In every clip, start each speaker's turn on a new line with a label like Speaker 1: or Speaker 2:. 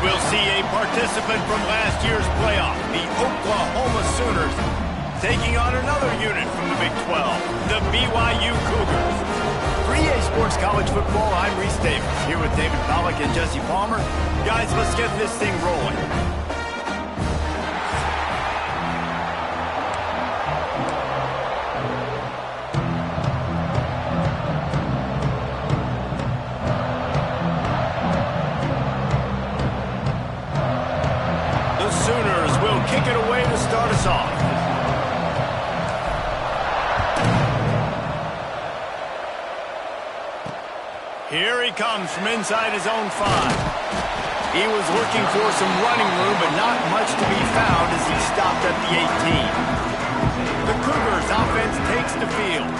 Speaker 1: We'll see a participant from last year's playoff, the Oklahoma Sooners, taking on another unit from the Big 12, the BYU Cougars. For EA Sports College Football, I'm Reese Davis, here with David Pollack and Jesse Palmer. Guys, let's get this thing rolling. Sooners will kick it away to start us off. Here he comes from inside his own 5. He was looking for some running room, but not much to be found as he stopped at the 18. The Cougars offense takes the field.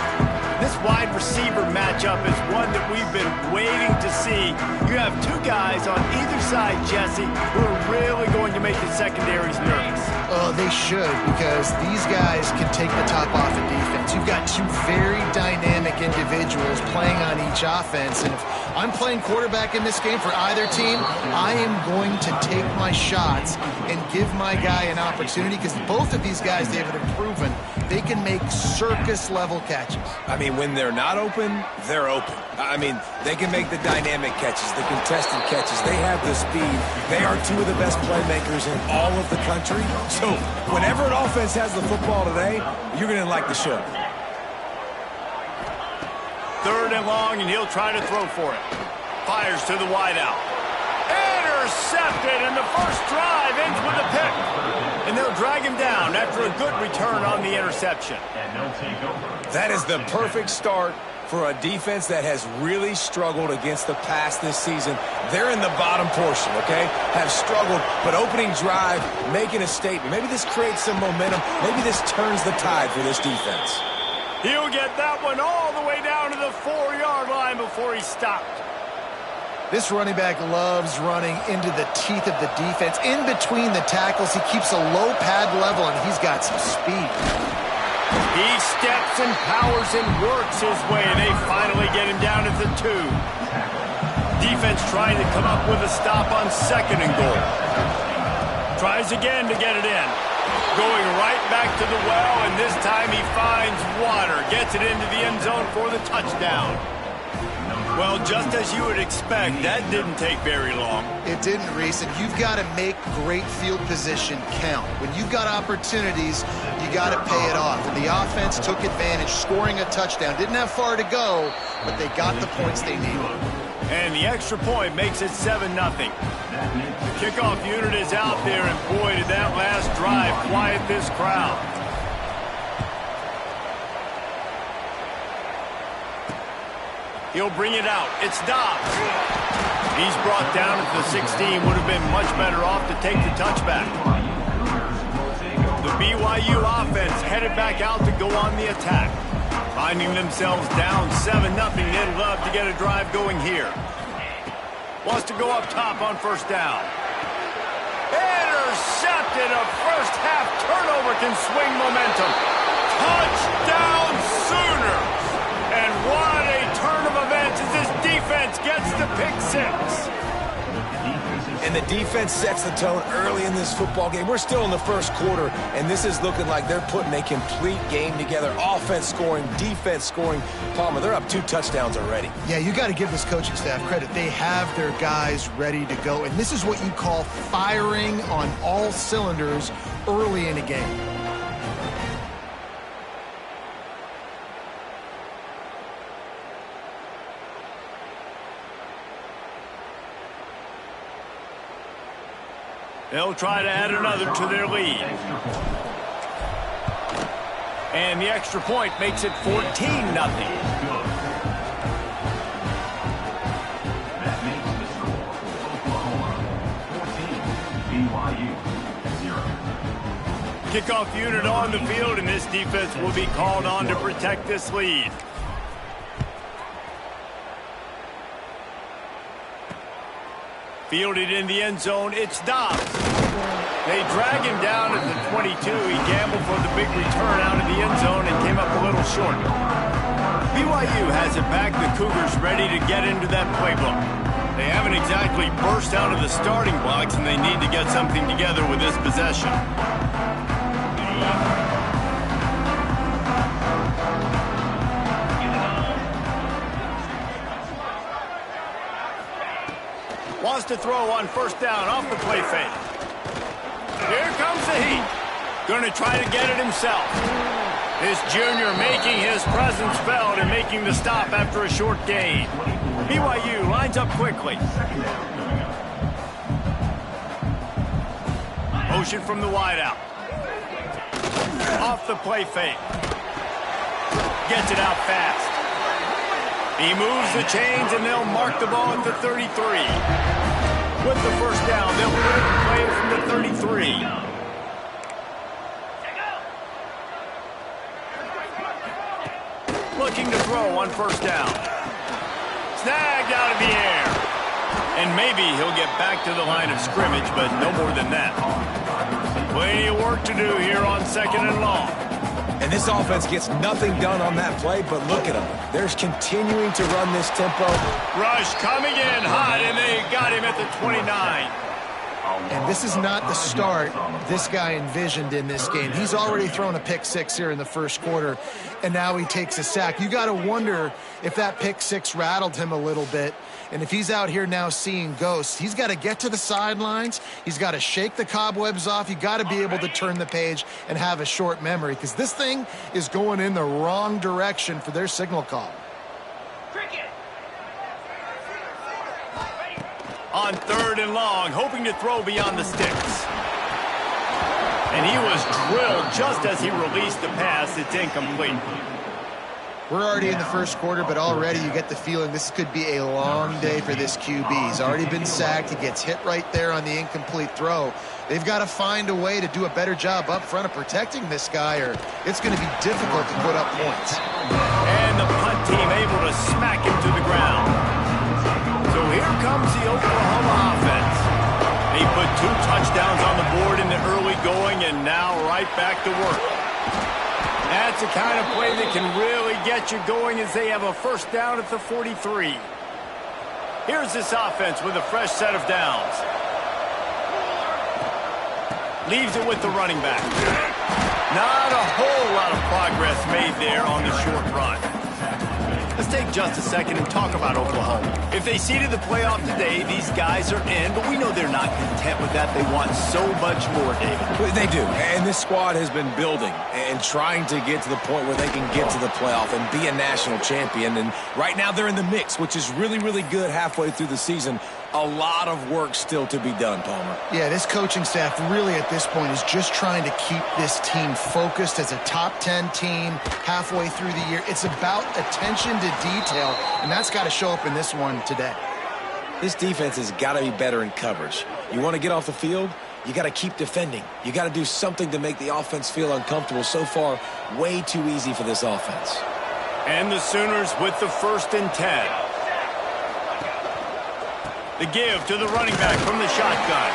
Speaker 1: This wide receiver matchup is one that we've been waiting to see. You have two guys on either side, Jesse, who are really going to make the secondaries nervous.
Speaker 2: Oh, they should, because these guys can take the top off of defense. You've got two very dynamic individuals playing on each offense, and if I'm playing quarterback in this game for either team, I am going to take my shots and give my guy an opportunity, because both of these guys, David, have proven they can make circus-level catches.
Speaker 3: I mean, when they're not open, they're open. I mean, they can make the dynamic catches, the contested catches. They have the speed. They are two of the best playmakers in all of the country. So whenever an offense has the football today, you're going to like the show.
Speaker 1: 3rd and long, and he'll try to throw for it. Fires to the wideout. Intercepted, and the first drive ends with a pick. And they'll drag him down after a good return on the interception.
Speaker 3: That is the perfect start for a defense that has really struggled against the pass this season. They're in the bottom portion, okay? Have struggled, but opening drive, making a statement. Maybe this creates some momentum. Maybe this turns the tide for this defense.
Speaker 1: He'll get that one all the way down to the 4-yard line before he stopped.
Speaker 2: This running back loves running into the teeth of the defense. In between the tackles, he keeps a low pad level, and he's got some speed.
Speaker 1: He steps and powers and works his way. They finally get him down at the 2. Defense trying to come up with a stop on 2nd and goal. Tries again to get it in. Going right back to the well, and this time he finds water. Gets it into the end zone for the touchdown. Well, just as you would expect, that didn't take very long.
Speaker 2: It didn't, Reese, and you've got to make great field position count. When you've got opportunities, you got to pay it off. And the offense took advantage, scoring a touchdown. Didn't have far to go, but they got the points they needed.
Speaker 1: And the extra point makes it 7-0. The kickoff unit is out there, and boy, did that last drive quiet this crowd. He'll bring it out. It's Dobbs. He's brought down at the 16. Would have been much better off to take the touchback. The BYU offense headed back out to go on the attack. Finding themselves down 7-0. They'd love to get a drive going here. Wants to go up top on 1st down. Intercepted. A first-half turnover can swing momentum. Touchdown Sooners. And what a turn of events as this defense gets the pick 6.
Speaker 3: And the defense sets the tone early in this football game. We're still in the 1st quarter, and this is looking like they're putting a complete game together. Offense scoring, defense scoring. Palmer, they're up 2 touchdowns already.
Speaker 2: Yeah, you got to give this coaching staff credit. They have their guys ready to go, and this is what you call firing on all cylinders early in a game.
Speaker 1: They'll try to add another to their lead. And the extra point makes it 14-0. Kickoff unit on the field, and this defense will be called on to protect this lead. Fielded in the end zone, it's Dobbs. They drag him down at the 22. He gambled for the big return out of the end zone and came up a little short. BYU has it back. The Cougars ready to get into that playbook. They haven't exactly burst out of the starting blocks, and they need to get something together with this possession. Wants to throw on first down off the play fake. Here comes the heat. Going to try to get it himself. This junior making his presence felt and making the stop after a short gain. BYU lines up quickly. Motion from the wideout. Off the play fake. Gets it out fast. He moves the chains, and they'll mark the ball at the 33. With the first down, they'll put it in play from the 33. Looking to throw on first down. Snagged out of the air. And maybe he'll get back to the line of scrimmage, but no more than that. Plenty of work to do here on second and long.
Speaker 3: And this offense gets nothing done on that play, but look at them. They're continuing to run this tempo.
Speaker 1: Rush coming in hot, and they got him at the 29.
Speaker 2: And this is not the start this guy envisioned in this game. He's already thrown a pick six here in the first quarter, and now he takes a sack. You got to wonder if that pick six rattled him a little bit. And if he's out here now seeing ghosts, he's got to get to the sidelines. He's got to shake the cobwebs off. You got to be able to turn the page and have a short memory, because this thing is going in the wrong direction for their signal call.
Speaker 1: On third and long, hoping to throw beyond the sticks. And he was drilled just as he released the pass. It's incomplete.
Speaker 2: We're already in the first quarter, but already you get the feeling this could be a long day for this QB. He's already been sacked. He gets hit right there on the incomplete throw. They've got to find a way to do a better job up front of protecting this guy, or it's going to be difficult to put up points.
Speaker 1: And the punt team able to smack him to the ground. So here comes the Oklahoma offense. They put 2 touchdowns on the board in the early going, and now right back to work. That's the kind of play that can really get you going as they have a first down at the 43. Here's this offense with a fresh set of downs. Leaves it with the running back. Not a whole lot of progress made there on the short run. Let's take just a second and talk about Oklahoma. If they seeded the playoff today, these guys are in, but we know they're not content with that. They want so much more, David.
Speaker 3: They do, and this squad has been building and trying to get to the point where they can get to the playoff and be a national champion. And right now they're in the mix, which is really, really good halfway through the season. A lot of work still to be done, Palmer.
Speaker 2: Yeah, this coaching staff really at this point is just trying to keep this team focused as a top 10 team halfway through the year. It's about attention to detail, and that's got to show up in this one today.
Speaker 3: This defense has got to be better in coverage. You want to get off the field, you got to keep defending. You got to do something to make the offense feel uncomfortable. So far, way too easy for this offense.
Speaker 1: And the Sooners with the 1st and 10. The give to the running back from the shotgun.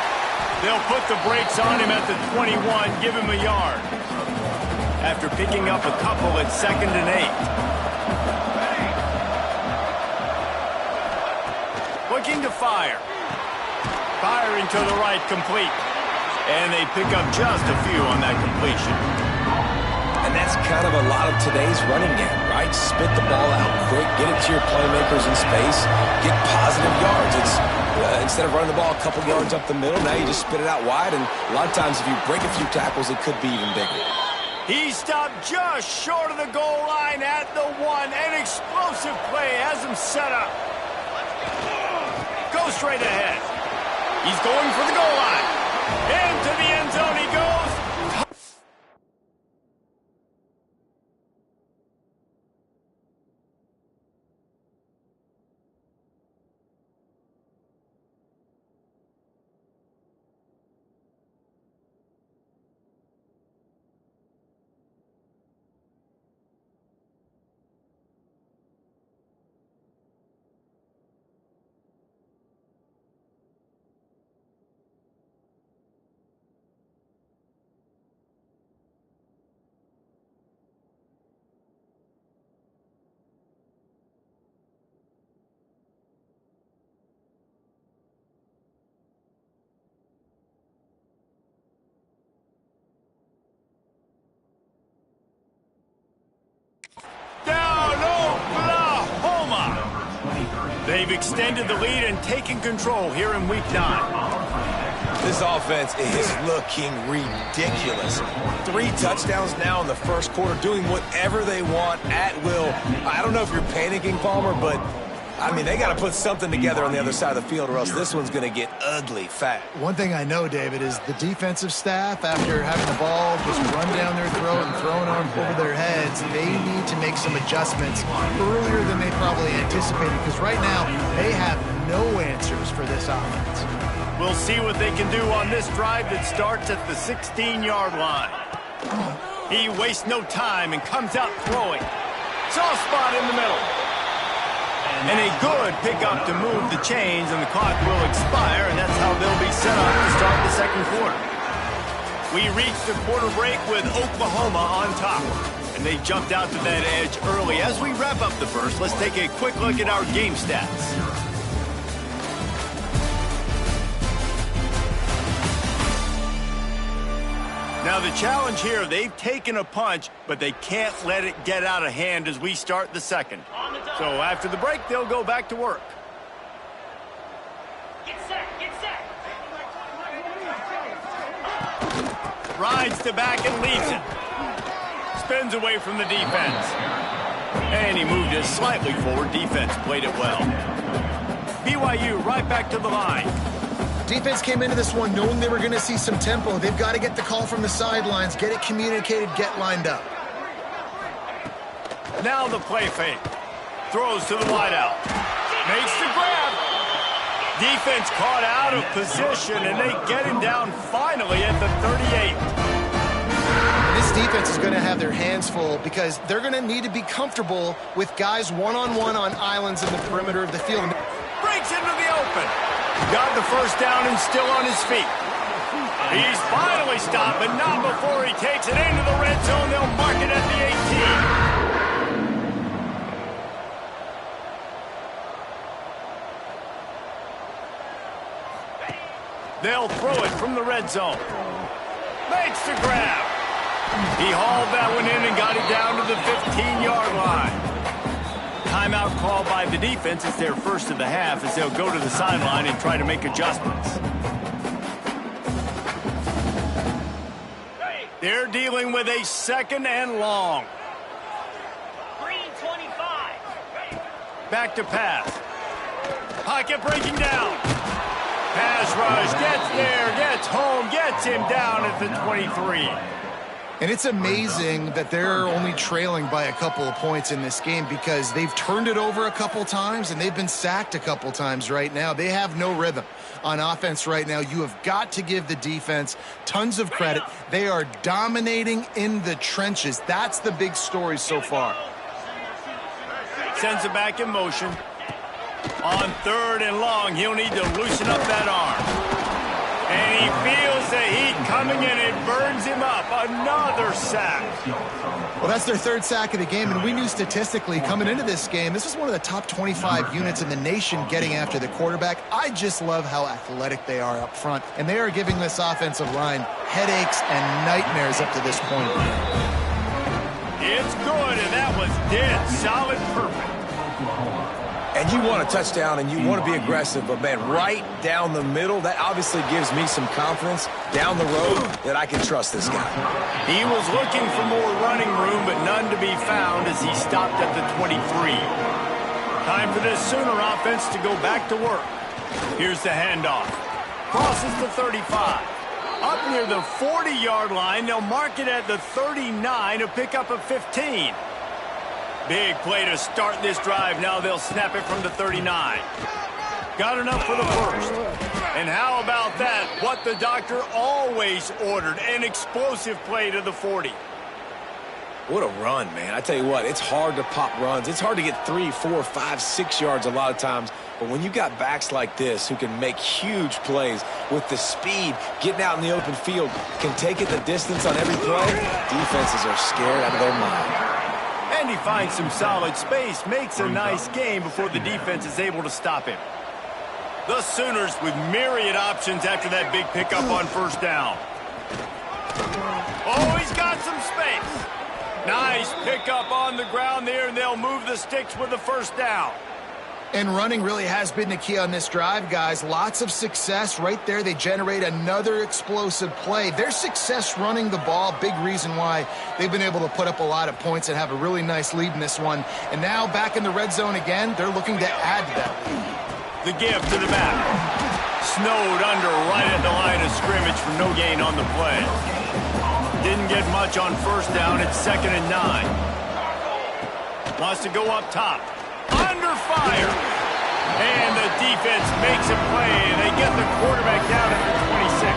Speaker 1: They'll put the brakes on him at the 21, give him a yard. After picking up a couple at 2nd and 8. Looking to fire. Firing to the right, complete. And they pick up just a few on that completion.
Speaker 3: And that's kind of a lot of today's running game, right? Spit the ball out quick, get it to your playmakers in space, get positive yards. It's instead of running the ball a couple yards up the middle, now you just spit it out wide, and a lot of times if you break a few tackles, it could be even bigger.
Speaker 1: He stopped just short of the goal line at the 1. An explosive play has him set up. Go straight ahead. He's going for the goal line. Into the end zone he goes. They've extended the lead and taken control here in Week 9.
Speaker 3: This offense is looking ridiculous. 3 touchdowns now in the first quarter, doing whatever they want at will. I don't know if you're panicking, Palmer, but, I mean, they got to put something together on the other side of the field or else this one's going to get ugly fast.
Speaker 2: One thing I know, David, is the defensive staff, after having the ball just run down their throat and thrown over their heads, they need to make some adjustments earlier than they probably anticipated, because right now they have no answers for this offense.
Speaker 1: We'll see what they can do on this drive that starts at the 16-yard line. He wastes no time and comes out throwing. Soft spot in the middle. And a good pickup to move the chains, and the clock will expire, and that's how they'll be set up to start the second quarter. We reached the quarter break with Oklahoma on top, and they jumped out to that edge early. As we wrap up the first, let's take a quick look at our game stats. Now the challenge here, they've taken a punch, but they can't let it get out of hand as we start the second. So after the break, they'll go back to work.
Speaker 4: Get set, get set.
Speaker 1: Rides to back and leaves it. Spins away from the defense. And he moved it slightly forward. Defense played it well. BYU right back to the line.
Speaker 2: Defense came into this one knowing they were going to see some tempo. They've got to get the call from the sidelines, get it communicated, get lined up.
Speaker 1: Now the play fake. Throws to the wideout. Makes the grab. Defense caught out of position, and they get him down finally at the 38.
Speaker 2: This defense is going to have their hands full because they're going to need to be comfortable with guys one-on-one on islands in the perimeter of the field.
Speaker 1: Breaks into the open. Got the first down and still on his feet. He's finally stopped, but not before he takes it into the red zone. They'll mark it at the 18. They'll throw it from the red zone. Makes the grab. He hauled that one in and got it down to the 15-yard line. Timeout called by the defense. It's their first of the half as they'll go to the sideline and try to make adjustments. They're dealing with a second and long.
Speaker 4: Green 25.
Speaker 1: Back to pass. Pocket breaking down. Pass rush, gets there, gets home, gets him down at the 23.
Speaker 2: And it's amazing that they're only trailing by a couple of points in this game because they've turned it over a couple times and they've been sacked a couple times right now. They have no rhythm on offense right now. You have got to give the defense tons of credit. They are dominating in the trenches. That's the big story so far.
Speaker 1: Sends it back in motion. On third and long, he'll need to loosen up that arm. And he feels the heat coming in. It burns him up. Another sack.
Speaker 2: Well, that's their third sack of the game, and we knew statistically coming into this game, this is one of the top 25 units in the nation getting after the quarterback. I just love how athletic they are up front, and they are giving this offensive line headaches and nightmares up to this point.
Speaker 1: It's good, and that was dead solid perfect.
Speaker 3: And you want a touchdown and you want to be aggressive, but, man, right down the middle, that obviously gives me some confidence down the road that I can trust this guy.
Speaker 1: He was looking for more running room, but none to be found as he stopped at the 23. Time for this Sooner offense to go back to work. Here's the handoff. Crosses the 35. Up near the 40-yard line, they'll mark it at the 39 to pick up a 15. Big play to start this drive. Now they'll snap it from the 39. Got enough for the first. And how about that? What the doctor always ordered. An explosive play to the 40.
Speaker 3: What a run, man. I tell you what, it's hard to pop runs. It's hard to get 3, 4, 5, 6 yards a lot of times. But when you got backs like this who can make huge plays with the speed, getting out in the open field, can take it the distance on every play, defenses are scared out of their mind.
Speaker 1: And he finds some solid space, makes a nice game before the defense is able to stop him. The Sooners with myriad options after that big pickup on first down. Oh, he's got some space. Nice pickup on the ground there, and they'll move the sticks with the first down.
Speaker 2: And running really has been the key on this drive, guys. Lots of success right there. They generate another explosive play. Their success running the ball, big reason why they've been able to put up a lot of points and have a really nice lead in this one. And now back in the red zone again, they're looking to add to that lead.
Speaker 1: The give to the back. Snowed under right at the line of scrimmage for no gain on the play. Didn't get much on first down. It's 2nd and 9. Wants to go up top. Under fire. And the defense makes a play, and they get the quarterback down at the 26.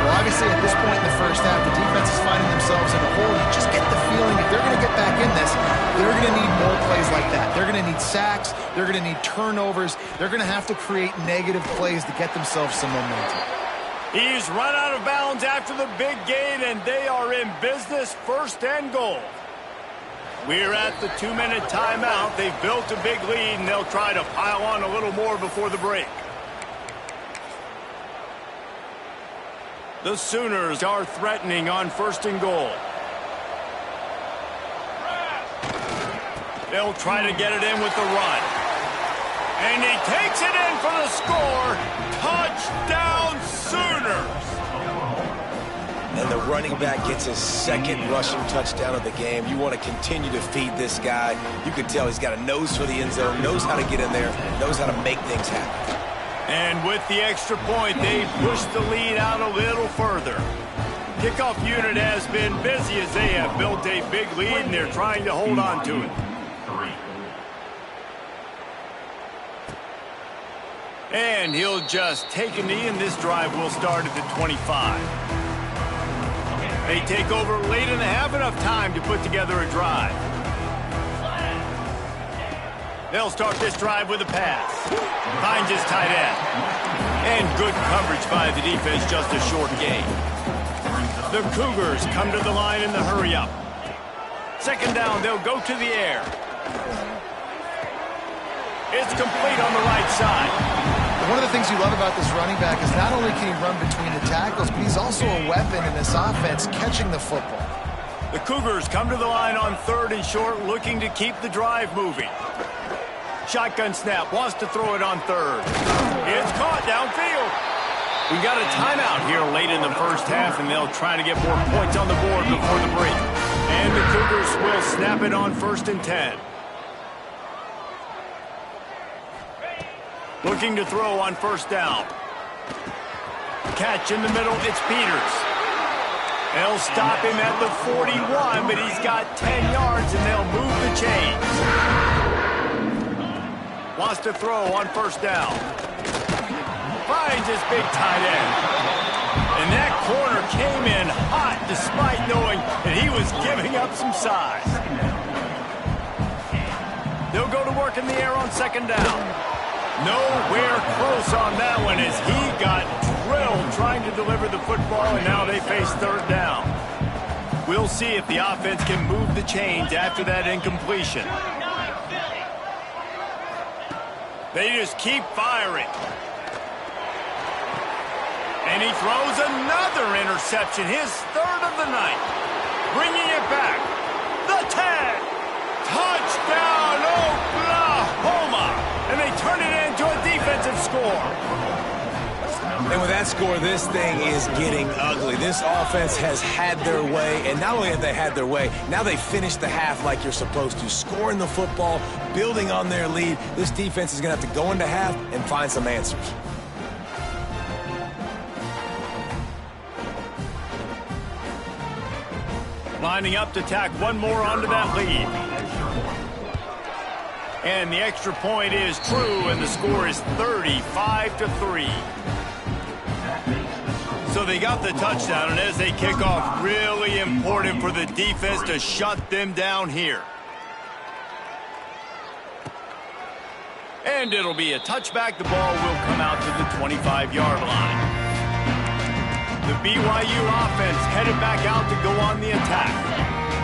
Speaker 2: Well, obviously, at this point in the first half, the defense is finding themselves in a hole. You just get the feeling if they're going to get back in this, they're going to need more plays like that. They're going to need sacks. They're going to need turnovers. They're going to have to create negative plays to get themselves some momentum.
Speaker 1: He's run out of bounds after the big gain, and they are in business, 1st and goal. We're at the 2-minute timeout. They've built a big lead, and they'll try to pile on a little more before the break. The Sooners are threatening on 1st and goal. They'll try to get it in with the run. And he takes it in for the score. Touchdown, Sooners!
Speaker 3: And the running back gets his 2nd rushing touchdown of the game. You want to continue to feed this guy. You can tell he's got a nose for the end zone, knows how to get in there, knows how to make things happen.
Speaker 1: And with the extra point, they push the lead out a little further. Kickoff unit has been busy as they have built a big lead, and they're trying to hold on to it. And he'll just take a knee, and this drive will start at the 25. They take over late in the half, enough time to put together a drive. They'll start this drive with a pass. Finds his tight end. And good coverage by the defense, just a short gain. The Cougars come to the line in the hurry-up. 2nd down, they'll go to the air. It's complete on the right side.
Speaker 2: One of the things you love about this running back is not only can he run between the tackles, but he's also a weapon in this offense, catching the football.
Speaker 1: The Cougars come to the line on 3rd and short, looking to keep the drive moving. Shotgun snap, wants to throw it on 3rd. It's caught downfield. We got a timeout here late in the first half, and they'll try to get more points on the board before the break. And the Cougars will snap it on 1st and 10. Looking to throw on 1st down. Catch in the middle, it's Peters. They'll stop him at the 41, but he's got 10 yards, and they'll move the chains. Wants to throw on 1st down. Finds his big tight end. And that corner came in hot despite knowing that he was giving up some size. They'll go to work in the air on 2nd down. Nowhere close on that one as he got drilled trying to deliver the football, and now they face 3rd down. We'll see if the offense can move the chains after that incompletion. They just keep firing. And he throws another interception, his 3rd of the night. Bringing it back. The tag. Touchdown, Oklahoma. And they turn it into a defensive score.
Speaker 3: And with that score, this thing is getting ugly. This offense has had their way, and not only have they had their way, now they finish the half like you're supposed to, scoring the football, building on their lead. This defense is going to have to go into half and find some answers.
Speaker 1: Lining up to tack one more onto that lead. And the extra point is true, and the score is 35-3. So they got the touchdown, and as they kick off, really important for the defense to shut them down here. And it'll be a touchback. The ball will come out to the 25-yard line. The BYU offense headed back out to go on the attack.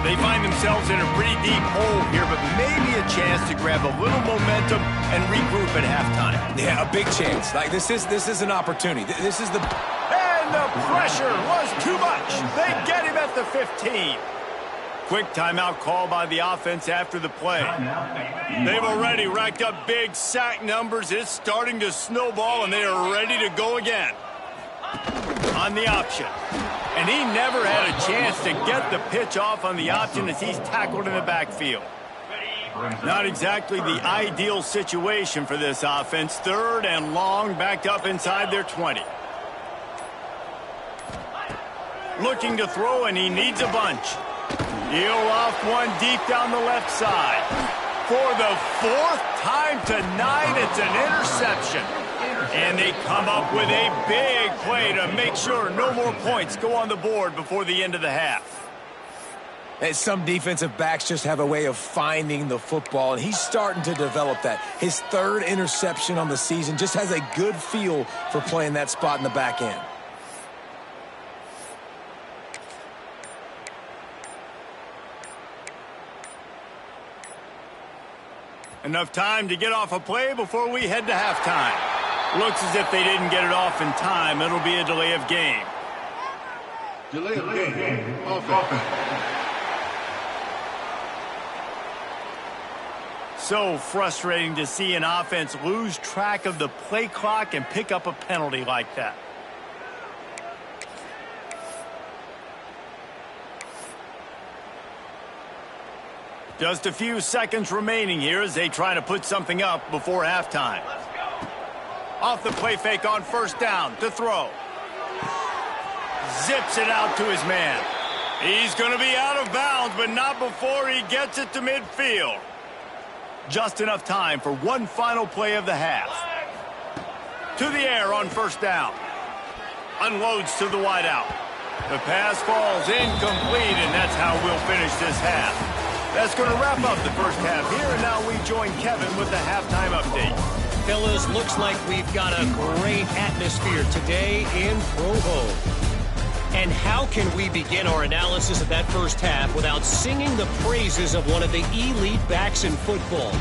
Speaker 1: They find themselves in a pretty deep hole here, but maybe a chance to grab a little momentum and regroup at halftime.
Speaker 3: Yeah, a big chance. Like this is an opportunity. This is the...
Speaker 1: And the pressure was too much. They get him at the 15. Quick timeout call by the offense after the play. They've already racked up big sack numbers. It's starting to snowball, and they are ready to go again. On the option. And he never had a chance to get the pitch off on the option as he's tackled in the backfield. Not exactly the ideal situation for this offense. 3rd and long, backed up inside their 20. Looking to throw, and he needs a bunch. He'll off one deep down the left side. For the 4th time tonight, it's an interception. And they come up with a big play to make sure no more points go on the board before the end of the half.
Speaker 3: And some defensive backs just have a way of finding the football, and he's starting to develop that. His 3rd interception on the season, just has a good feel for playing that spot in the back end.
Speaker 1: Enough time to get off a play before we head to halftime. Looks as if they didn't get it off in time. It'll be a delay of game.
Speaker 5: Delay of game. Offense.
Speaker 1: So frustrating to see an offense lose track of the play clock and pick up a penalty like that. Just a few seconds remaining here as they try to put something up before halftime. Off the play fake on 1st down to throw. Zips it out to his man. He's going to be out of bounds, but not before he gets it to midfield. Just enough time for one final play of the half. To the air on 1st down. Unloads to the wideout. The pass falls incomplete, and that's how we'll finish this half. That's going to wrap up the first half here, and now we join Kevin with the halftime update.
Speaker 6: Fellas, looks like we've got a great atmosphere today in Provo. And how can we begin our analysis of that first half without singing the praises of one of the elite backs in football?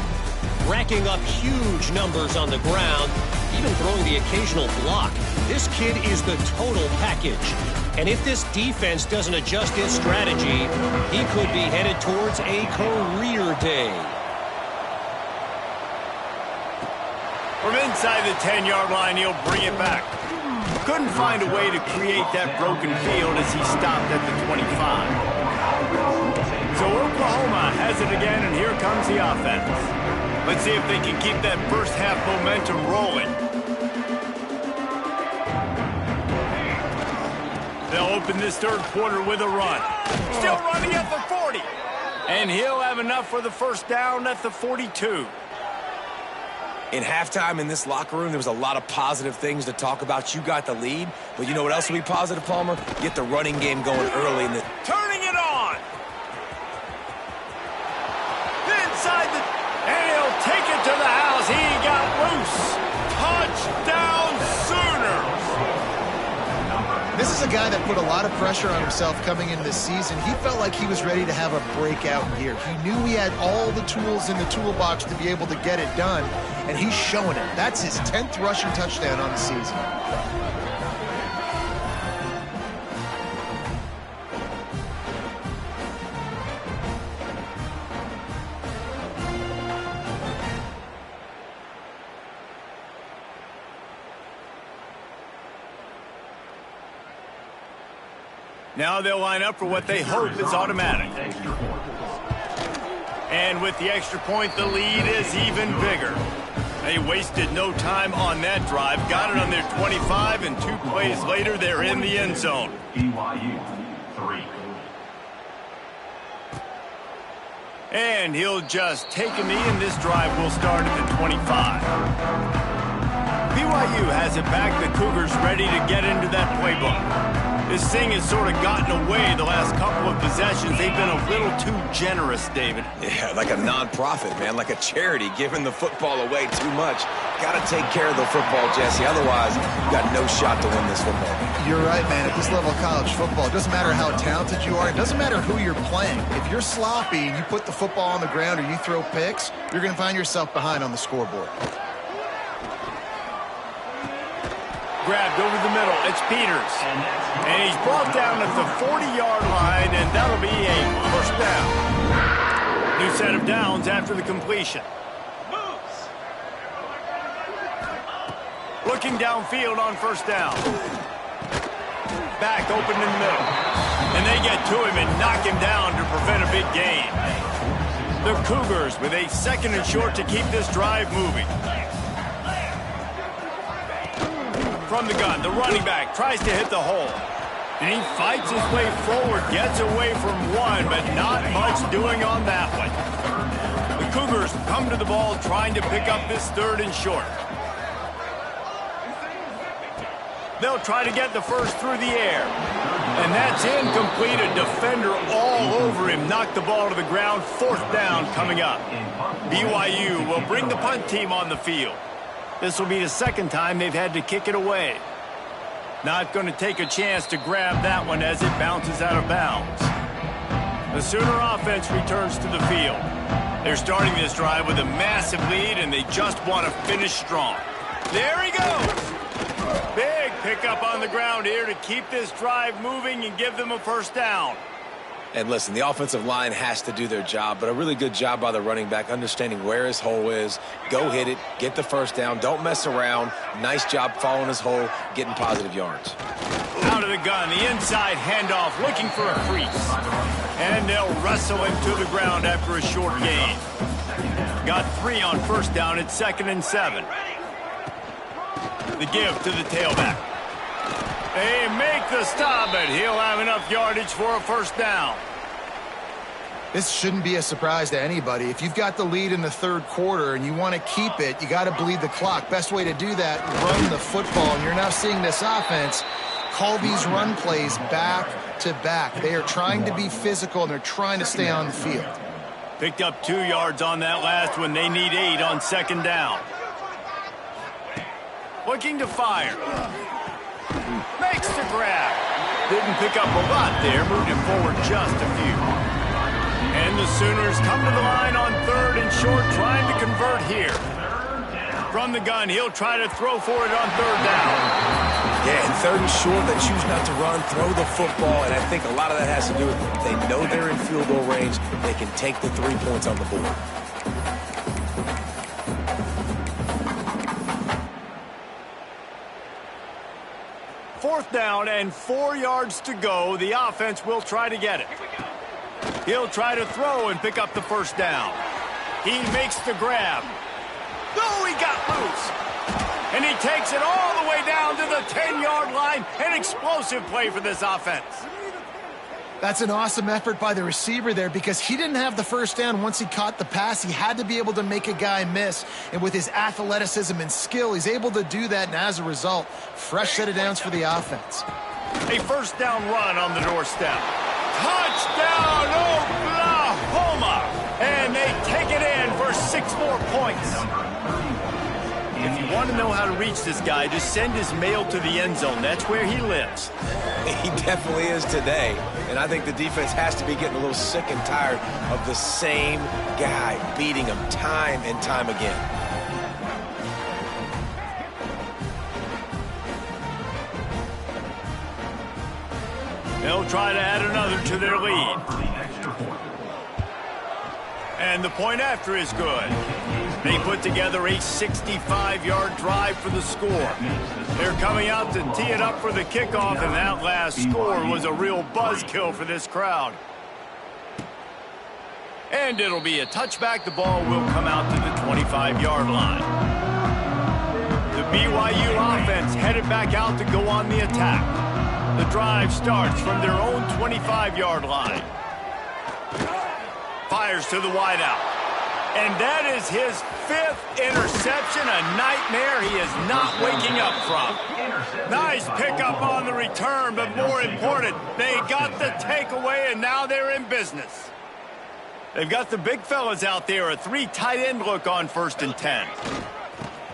Speaker 6: Racking up huge numbers on the ground, even throwing the occasional block. This kid is the total package. And if this defense doesn't adjust its strategy, he could be headed towards a career day.
Speaker 1: From inside the 10-yard line, he'll bring it back. Couldn't find a way to create that broken field as he stopped at the 25. So Oklahoma has it again, and here comes the offense. Let's see if they can keep that first half momentum rolling. They'll open this 3rd quarter with a run. Still running at the 40. And he'll have enough for the 1st down at the 42.
Speaker 3: In halftime in this locker room, there was a lot of positive things to talk about. You got the lead, but you know what else will be positive, Palmer? Get the running game going early in the...
Speaker 1: Turning it on! Inside the... And he'll take it to the house. He got loose. Touchdown Sooners!
Speaker 2: This is a guy that put a lot of pressure on himself coming into this season. He felt like he was ready to have a breakout year. He knew he had all the tools in the toolbox to be able to get it done, and he's showing it. That's his 10th rushing touchdown on the season.
Speaker 1: Now they'll line up for what they hope is automatic. And with the extra point, the lead is even bigger. They wasted no time on that drive. Got it on their 25, and 2 plays later, they're in the end zone.
Speaker 5: BYU 3.
Speaker 1: And he'll just take a knee, and this drive will start at the 25. BYU has it back. The Cougars ready to get into that playbook. This thing has sort of gotten away the last couple of possessions. They've been a little too generous, David.
Speaker 3: Yeah, like a non-profit, man, like a charity, giving the football away too much. Got to take care of the football, Jesse. Otherwise, you got no shot to win this football game.
Speaker 2: You're right, man. At this level of college football, it doesn't matter how talented you are. It doesn't matter who you're playing. If you're sloppy and you put the football on the ground or you throw picks, you're going to find yourself behind on the scoreboard.
Speaker 1: Grabbed over the middle. It's Peters. And he's brought down at the 40-yard line, and that'll be a first down. New set of downs after the completion. Looking downfield on first down. Back open in the middle. And they get to him and knock him down to prevent a big gain. The Cougars with a second and short to keep this drive moving. From the gun, the running back tries to hit the hole. And he fights his way forward, gets away from one, but not much doing on that one. The Cougars come to the ball trying to pick up this third and short. They'll try to get the first through the air. And that's incomplete. A defender all over him. Knocked the ball to the ground. Fourth down coming up. BYU will bring the punt team on the field. This will be the second time they've had to kick it away. Not going to take a chance to grab that one as it bounces out of bounds. The Sooner offense returns to the field. They're starting this drive with a massive lead, and they just want to finish strong. There he goes. Big pickup on the ground here to keep this drive moving and give them a first down.
Speaker 3: And listen, the offensive line has to do their job, but a really good job by the running back understanding where his hole is. Go hit it, get the first down, don't mess around. Nice job following his hole, getting positive yards.
Speaker 1: Out of the gun, the inside handoff, looking for a crease. And they'll wrestle him to the ground after a short gain. Got 3 on first down at 2nd and 7. The give to the tailback. They make the stop, but he'll have enough yardage for a first down.
Speaker 2: This shouldn't be a surprise to anybody. If you've got the lead in the third quarter and you want to keep it, you got to bleed the clock. Best way to do that, run the football. And you're now seeing this offense call these run plays back to back. They are trying to be physical, and they're trying to stay on the field.
Speaker 1: Picked up 2 yards on that last one. They need 8 on second down. Looking to fire. Makes the grab. Didn't pick up a lot there. Moved him forward just a few. And the Sooners come to the line on 3rd and short, trying to convert here. From the gun, he'll try to throw for it on 3rd down.
Speaker 3: Yeah, and 3rd and short, they choose not to run, throw the football, and I think a lot of that has to do with they know they're in field goal range. They can take the 3 points on the board.
Speaker 1: Fourth down and 4 yards to go. The offense will try to get it. He'll try to throw and pick up the first down. He makes the grab. Oh, he got loose. And he takes it all the way down to the 10-yard line. An explosive play for this offense.
Speaker 2: That's an awesome effort by the receiver there, because he didn't have the first down once he caught the pass. He had to be able to make a guy miss. And with his athleticism and skill, he's able to do that. And as a result, fresh set of downs for the offense.
Speaker 1: A first down run on the doorstep. Touchdown, Oklahoma! And they take it in for 6 more points. If you want to know how to reach this guy, just send his mail to the end zone. That's where he lives.
Speaker 3: He definitely is today. And I think the defense has to be getting a little sick and tired of the same guy beating him time and time again.
Speaker 1: They'll try to add another to their lead. And the point after is good. They put together a 65-yard drive for the score. They're coming out to tee it up for the kickoff, and that last score was a real buzzkill for this crowd. And it'll be a touchback. The ball will come out to the 25-yard line. The BYU offense headed back out to go on the attack. The drive starts from their own 25-yard line. Fires to the wideout. And that is his 5th interception, a nightmare he is not waking up from. Nice pickup on the return, but more important, they got the takeaway, and now they're in business. They've got the big fellas out there, a 3 tight end look on 1st and 10.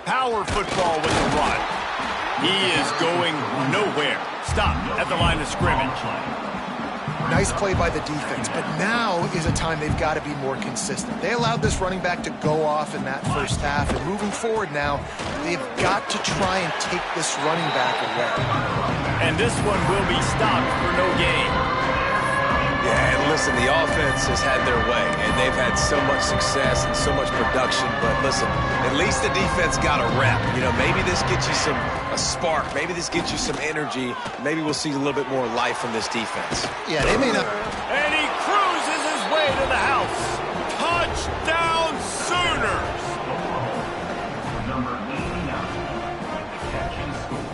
Speaker 1: Power football with the run. He is going nowhere. Stop at the line of scrimmage.
Speaker 2: Nice play by the defense, but now is a time they've got to be more consistent. They allowed this running back to go off in that first half, and moving forward now, they've got to try and take this running back away.
Speaker 1: And this one will be stopped for no gain.
Speaker 3: Yeah, and listen, the offense has had their way, and they've had so much success and so much production. But listen, at least the defense got a rep. You know, maybe this gets you a spark. Maybe this gets you some energy. Maybe we'll see a little bit more life from this defense.
Speaker 2: Yeah, they may not.
Speaker 1: And he cruises his way to the house. Touchdown, Sooners!
Speaker 5: Number 89, catch and score.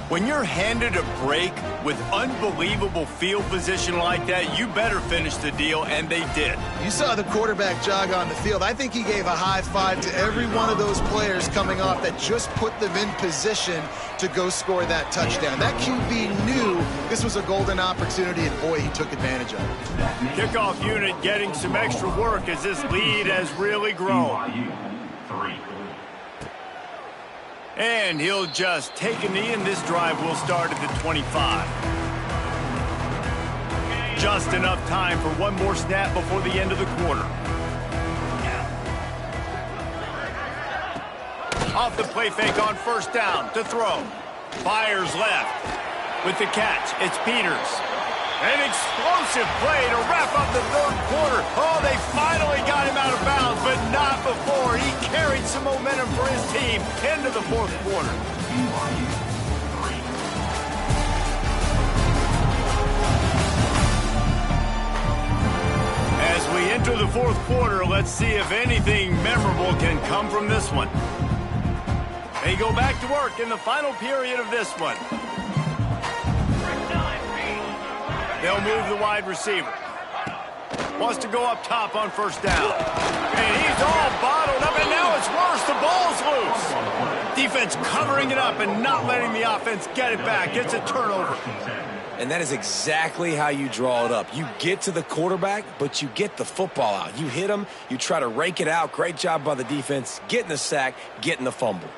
Speaker 1: When you're handed a break with unbelievable field position like that, you better finish the deal, and they did.
Speaker 2: You saw the quarterback jog on the field. I think he gave a high five to every one of those players coming off that just put them in position to go score that touchdown. That QB knew this was a golden opportunity, and boy, he took advantage of it.
Speaker 1: Kickoff unit getting some extra work as this lead has really grown.
Speaker 5: BYU 3.
Speaker 1: And he'll just take a knee, and this drive will start at the 25. Just enough time for one more snap before the end of the quarter. Off the play fake on first down to throw. Fires left. With the catch, it's Peters. An explosive play to wrap up the third quarter. Oh, they finally got him out of bounds, but not before. He carried some momentum for his team into the fourth quarter.
Speaker 5: BYU 3.
Speaker 1: As we enter the fourth quarter, let's see if anything memorable can come from this one. They go back to work in the final period of this one. They'll move the wide receiver. Wants to go up top on first down. And he's all bottled up, and now it's worse. The ball's loose. Defense covering it up and not letting the offense get it back. It's a turnover.
Speaker 3: And that is exactly how you draw it up. You get to the quarterback, but you get the football out. You hit him, you try to rake it out. Great job by the defense, getting the sack, getting the fumble.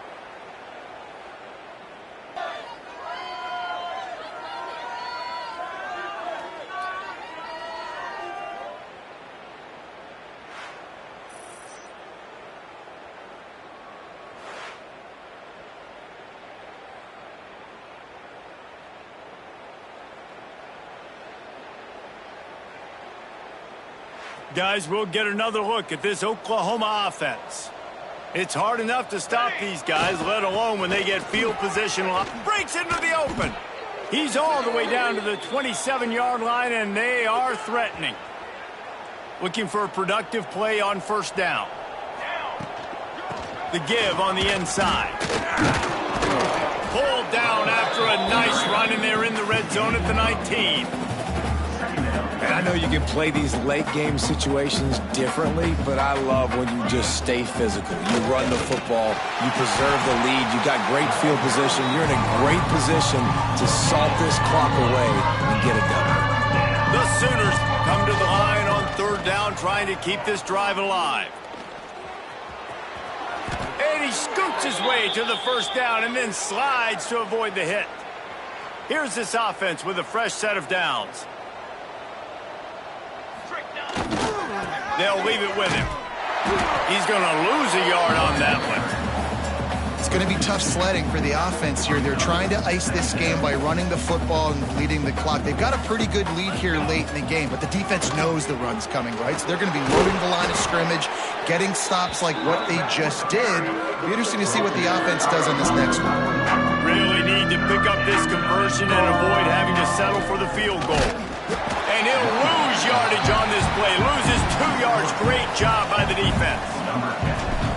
Speaker 1: Guys, we'll get another look at this Oklahoma offense. It's hard enough to stop these guys, let alone when they get field position. Breaks into the open. He's all the way down to the 27-yard line, and they are threatening. Looking for a productive play on first down. The give on the inside. Pulled down after a nice run, and they're in the red zone at the 19.
Speaker 3: And I know you can play these late-game situations differently, but I love when you just stay physical. You run the football, you preserve the lead, you got great field position, you're in a great position to salt this clock away and get it done.
Speaker 1: The Sooners come to the line on third down, trying to keep this drive alive. And he scoots his way to the first down and then slides to avoid the hit. Here's this offense with a fresh set of downs. They'll leave it with him. He's going to lose a yard on that one.
Speaker 2: It's going to be tough sledding for the offense here. They're trying to ice this game by running the football and leading the clock. They've got a pretty good lead here late in the game, but the defense knows the run's coming, right? So they're going to be loading the line of scrimmage, getting stops like what they just did. It'll be interesting to see what the offense does on this next one.
Speaker 1: Really need to pick up this conversion and avoid having to settle for the field goal. And he'll lose yardage on this play. Loses 2 yards. Great job by the defense.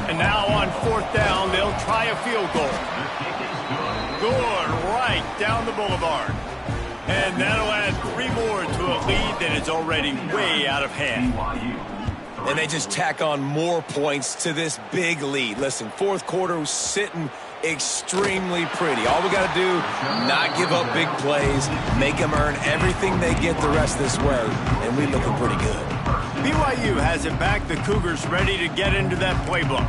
Speaker 1: And now on fourth down, they'll try a field goal. Good, right down the boulevard. And that'll add 3 more to a lead that is already way out of hand.
Speaker 3: And they just tack on more points to this big lead. Listen, fourth quarter was sitting extremely pretty. All we got to do, not give up big plays, make them earn everything they get the rest this way, and we're looking pretty good.
Speaker 1: BYU has it back. The Cougars ready to get into that playbook.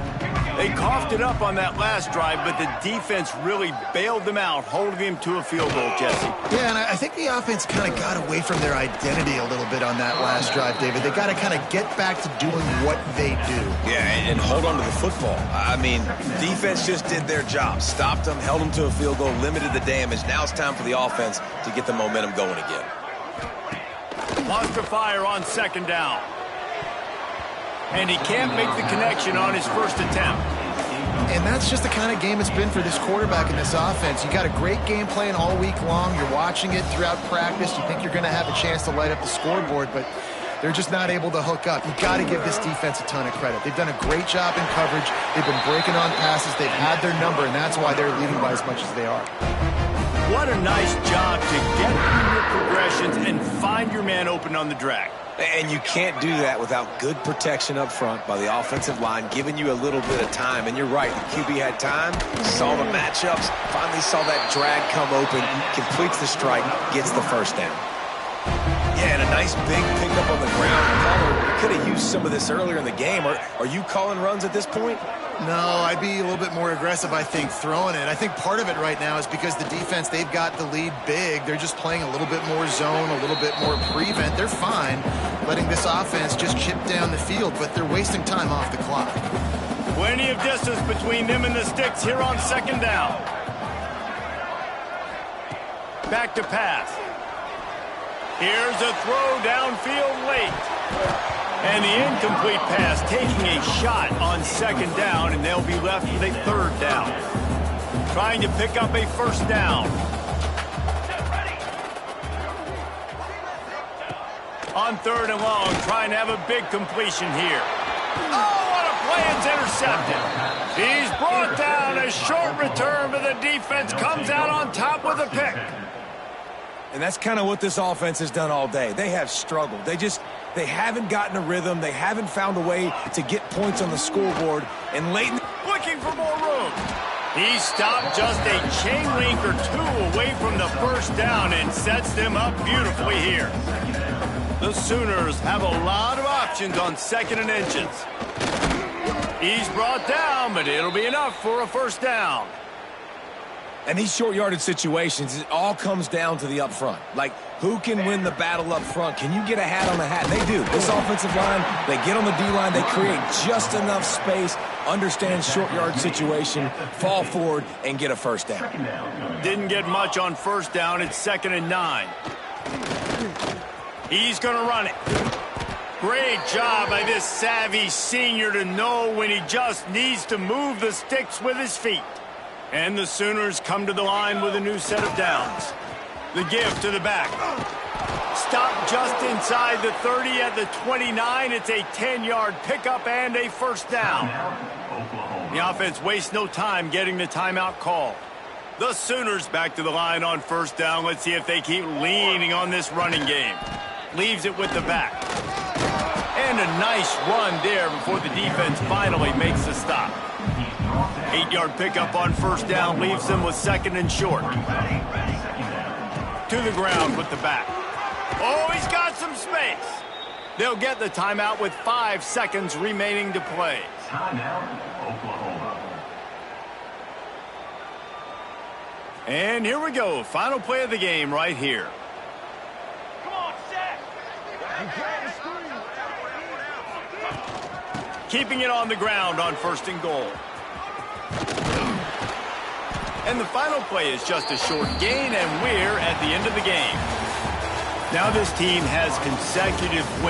Speaker 1: They coughed it up on that last drive, but the defense really bailed them out, holding them to a field goal, Jesse.
Speaker 2: Yeah, and I think the offense kind of got away from their identity a little bit on that last drive, David. They got to kind of get back to doing what they do.
Speaker 3: Yeah, and hold on to the football. I mean, defense just did their job. Stopped them, held them to a field goal, limited the damage. Now it's time for the offense to get the momentum going again.
Speaker 1: Lost to fire on second down. And he can't make the connection on his first attempt.
Speaker 2: And that's just the kind of game it's been for this quarterback in this offense. You got a great game plan all week long. You're watching it throughout practice. You think you're going to have a chance to light up the scoreboard, but they're just not able to hook up. You got to give this defense a ton of credit. They've done a great job in coverage. They've been breaking on passes. They've had their number, and that's why they're leading by as much as they are.
Speaker 1: What a nice job to get through your progressions and find your man open on the drag.
Speaker 3: And you can't do that without good protection up front by the offensive line, giving you a little bit of time. And you're right, the QB had time, saw the matchups, finally saw that drag come open, completes the strike, gets the first down. Yeah, and a nice big pickup on the ground. Caller, could have used some of this earlier in the game. Are you calling runs at this point?
Speaker 2: No, I'd be a little bit more aggressive, I think, throwing it. I think part of it right now is because the defense, they've got the lead big. They're just playing a little bit more zone, a little bit more prevent. They're fine letting this offense just chip down the field, but they're wasting time off the clock.
Speaker 1: Plenty of distance between them and the sticks here on second down. Back to pass. Here's a throw downfield late. And the incomplete pass taking a shot on second down, and they'll be left with a third down. Trying to pick up a first down. On third and long, trying to have a big completion here. Oh, what a play! It's intercepted. He's brought down. A short return, but the defense comes out on top with a pick.
Speaker 3: And that's kind of what this offense has done all day. They have struggled. They haven't gotten a rhythm. They haven't found a way to get points on the scoreboard. And Leighton
Speaker 1: looking for more room. He stopped just a chain link or two away from the first down and sets them up beautifully here. The Sooners have a lot of options on second and inches. He's brought down, but it'll be enough for a first down.
Speaker 3: And these short yardage situations, it all comes down to the up front. Like, who can win the battle up front? Can you get a hat on the hat? They do. This offensive line, they get on the D-line, they create just enough space, understand short yard situation, fall forward, and get a first down.
Speaker 1: Didn't get much on first down. It's 2nd and 9. He's going to run it. Great job by this savvy senior to know when he just needs to move the sticks with his feet. And the Sooners come to the line with a new set of downs. The give to the back. Stop just inside the 30 at the 29. It's a 10-yard pickup and a first down. The offense wastes no time getting the timeout call. The Sooners back to the line on first down. Let's see if they keep leaning on this running game. Leaves it with the back. And a nice run there before the defense finally makes the stop. 8-yard pickup on first down leaves them with 2nd and short. To the ground with the back. Oh, he's got some space. They'll get the timeout with 5 seconds remaining to play.
Speaker 5: Timeout, Oklahoma.
Speaker 1: And here we go. Final play of the game right here.
Speaker 4: Come on, set.
Speaker 1: Keeping it on the ground on 1st and goal. And the final play is just a short gain, and we're at the end of the game. Now this team has consecutive wins.